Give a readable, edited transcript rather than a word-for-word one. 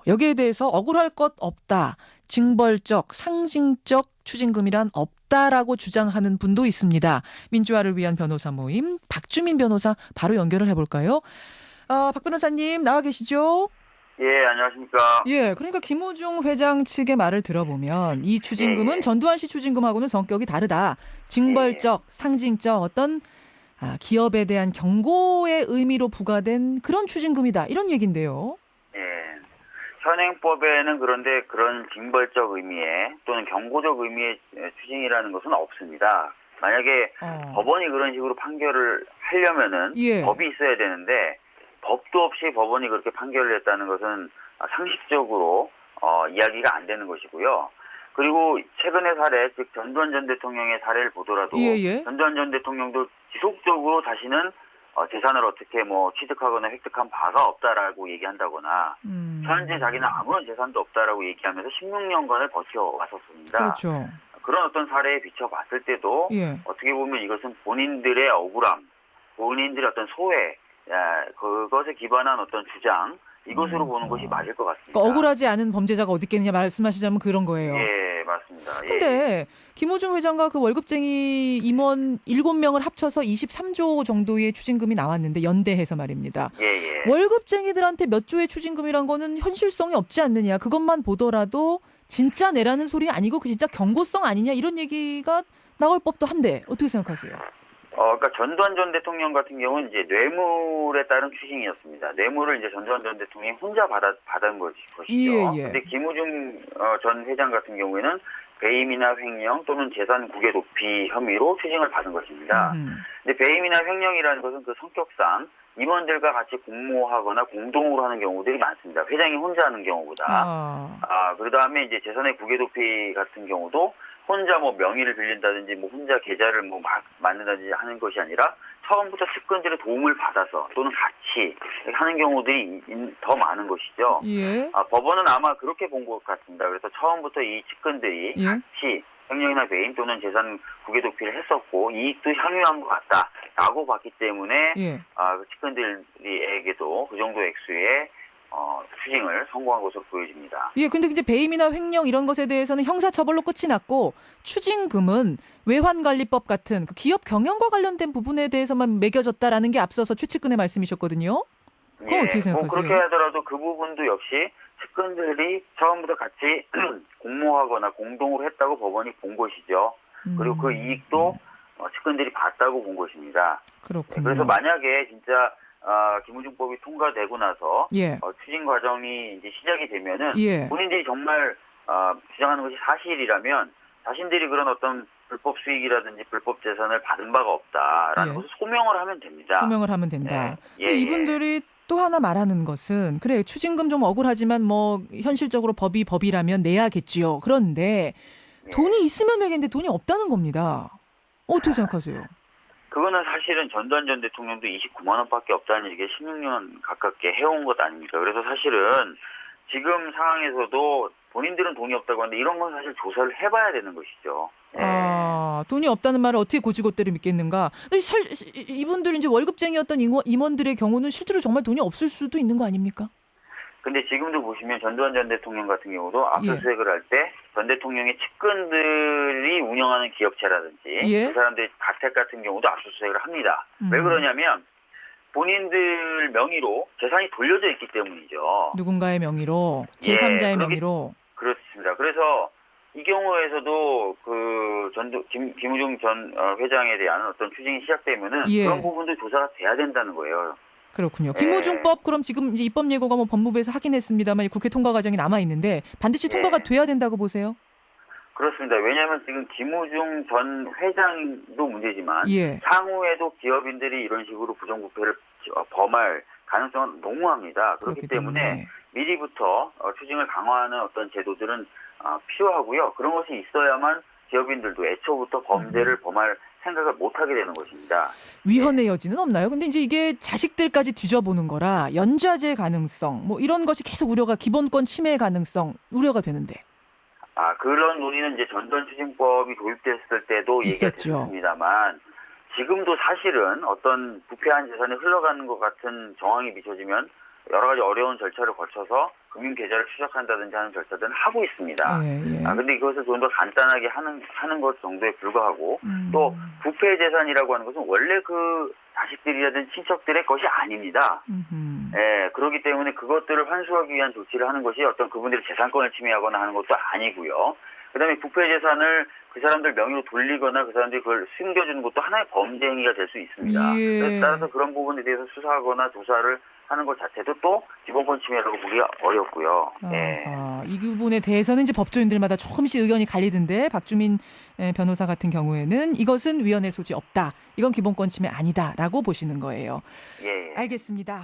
여기에 대해서 억울할 것 없다. 징벌적, 상징적 추징금이란 없다라고 주장하는 분도 있습니다. 민주화를 위한 변호사 모임 박주민 변호사 바로 연결을 해볼까요? 박 변호사님 나와 계시죠? 예, 안녕하십니까. 예, 그러니까 김우중 회장 측의 말을 들어보면 이 추징금은 예. 전두환 씨 추징금하고는 성격이 다르다. 징벌적, 상징적 어떤 기업에 대한 경고의 의미로 부과된 그런 추징금이다. 이런 얘기인데요. 예. 현행법에는 그런데 그런 징벌적 의미의 또는 경고적 의미의 추징이라는 것은 없습니다. 만약에 법원이 그런 식으로 판결을 하려면은 예. 법이 있어야 되는데 법도 없이 법원이 그렇게 판결을 했다는 것은 상식적으로 이야기가 안 되는 것이고요. 그리고 최근의 사례, 즉 전두환 전 대통령의 사례를 보더라도 예. 전두환 전 대통령도 지속적으로 자신은 재산을 어떻게 취득하거나 획득한 바가 없다라고 얘기한다거나 현재 자기는 아무런 재산도 없다라고 얘기하면서 16년간을 버텨왔었습니다. 그렇죠. 그런 어떤 사례에 비춰봤을 때도 예. 어떻게 보면 이것은 본인들의 억울함, 본인들의 어떤 소외, 그것에 기반한 어떤 주장, 이것으로 보는 것이 맞을 것 같습니다. 그러니까 억울하지 않은 범죄자가 어디 있겠느냐 말씀하시자면 그런 거예요. 예, 맞습니다. 근데 김우중 회장과 그 월급쟁이 임원 7명을 합쳐서 23조 정도의 추징금이 나왔는데 연대해서 말입니다. 예. 월급쟁이들한테 몇 조의 추징금이란 거는 현실성이 없지 않느냐. 그것만 보더라도 진짜 내라는 소리 아니고 그 진짜 경고성 아니냐 이런 얘기가 나올 법도 한데 어떻게 생각하세요? 그러니까 전두환 전 대통령 같은 경우는 이제 뇌물에 따른 추징이었습니다. 뇌물을 이제 전두환 전 대통령이 혼자 받은 것이죠. 예. 근데 김우중 전 회장 같은 경우에는 배임이나 횡령 또는 재산 국외 도피 혐의로 추징을 받은 것입니다. 근데 배임이나 횡령이라는 것은 그 성격상 임원들과 같이 공모하거나 공동으로 하는 경우들이 많습니다. 회장이 혼자 하는 경우보다. 그다음에 이제 재산의 국외 도피 같은 경우도 혼자 명의를 빌린다든지 혼자 계좌를 막 만든다든지 하는 것이 아니라 처음부터 측근들의 도움을 받아서 또는 같이 하는 경우들이 더 많은 것이죠. 예. 법원은 아마 그렇게 본 것 같습니다. 그래서 처음부터 이 측근들이 같이 횡령이나 배임 또는 재산 국외 도피를 했었고 이익도 향유한 것 같다라고 봤기 때문에 그 측근들에게도 그 정도 액수의 추징을 선고한 것으로 보여집니다. 예, 근데 이제 배임이나 횡령 이런 것에 대해서는 형사처벌로 끝이 났고 추징금은 외환관리법 같은 그 기업 경영과 관련된 부분에 대해서만 매겨졌다라는 게 앞서서 최측근의 말씀이셨거든요. 그건 어떻게 생각하세요? 그렇게 하더라도 그 부분도 역시 측근들이 처음부터 같이 공모하거나 공동으로 했다고 법원이 본 것이죠. 그리고 그 이익도 측근들이 봤다고 본 것입니다. 그렇군요. 그래서 만약에 진짜 김우중법이 통과되고 나서 추징 과정이 이제 시작이 되면은 본인들이 정말 주장하는 것이 사실이라면 자신들이 그런 어떤 불법 수익이라든지 불법 재산을 받은 바가 없다라는 것을 소명을 하면 됩니다. 소명을 하면 된다. 이분들이 또 하나 말하는 것은 그래 추징금 좀 억울하지만 현실적으로 법이라면 내야겠지요. 그런데 돈이 있으면 내겠는데 돈이 없다는 겁니다. 어떻게 생각하세요? 그거는 사실은 전두환 전 대통령도 29만 원밖에 없다는 얘기 16년 가깝게 해온 것 아닙니까? 그래서 사실은 지금 상황에서도 본인들은 돈이 없다고 하는데 이런 건 사실 조사를 해봐야 되는 것이죠. 돈이 없다는 말을 어떻게 고지고대로 믿겠는가? 이분들 이제 월급쟁이였던 임원들의 경우는 실제로 정말 돈이 없을 수도 있는 거 아닙니까? 근데 지금도 보시면 전두환 전 대통령 같은 경우도 압수수색을 할 때 전 대통령의 측근들이 운영하는 기업체라든지 그 사람들의 가택 같은 경우도 압수수색을 합니다. 왜 그러냐면 본인들 명의로 재산이 돌려져 있기 때문이죠. 누군가의 명의로, 제3자의 명의로. 그렇습니다. 그래서 이 경우에서도 김우중 전 회장에 대한 어떤 추징이 시작되면은 그런 부분도 조사가 돼야 된다는 거예요. 그렇군요. 김우중법 그럼 지금 이제 입법 예고가 법무부에서 하긴 했습니다만 국회 통과 과정이 남아 있는데 반드시 통과가 돼야 된다고 보세요? 그렇습니다. 왜냐하면 지금 김우중 전 회장도 문제지만 향후에도 기업인들이 이런 식으로 부정부패를 범할 가능성은 농후합니다. 그렇기 때문에 미리부터 추징을 강화하는 어떤 제도들은 필요하고요. 그런 것이 있어야만 기업인들도 애초부터 범죄를 범할 생각을 못하게 되는 것입니다. 위헌의 여지는 없나요? 근데 이제 이게 자식들까지 뒤져보는 거라 연좌제 가능성 이런 것이 계속 우려가 기본권 침해 가능성 우려가 되는데. 그런 논의는 이제 전두환 추징법이 도입됐을 때도 얘기가 됐습니다만 지금도 사실은 어떤 부패한 재산이 흘러가는 것 같은 정황이 비춰지면 여러 가지 어려운 절차를 거쳐서 금융 계좌를 추적한다든지 하는 절차들은 하고 있습니다. 예. 근데 이것을 좀 더 간단하게 하는 것 정도에 불과하고 또 부패 재산이라고 하는 것은 원래 그 자식들이라든지 친척들의 것이 아닙니다. 그렇기 때문에 그것들을 환수하기 위한 조치를 하는 것이 어떤 그분들의 재산권을 침해하거나 하는 것도 아니고요. 그다음에 부패 재산을 그 사람들 명의로 돌리거나 그 사람들이 그걸 숨겨주는 것도 하나의 범죄 행위가 될 수 있습니다. 예. 그래서 따라서 그런 부분에 대해서 수사하거나 조사를 하는 것 자체도 또 기본권 침해라고 보기가 어렵고요. 이 부분에 대해서는 이제 법조인들마다 조금씩 의견이 갈리던데 박주민 변호사 같은 경우에는 이것은 위헌의 소지 없다. 이건 기본권 침해 아니다라고 보시는 거예요. 예. 알겠습니다.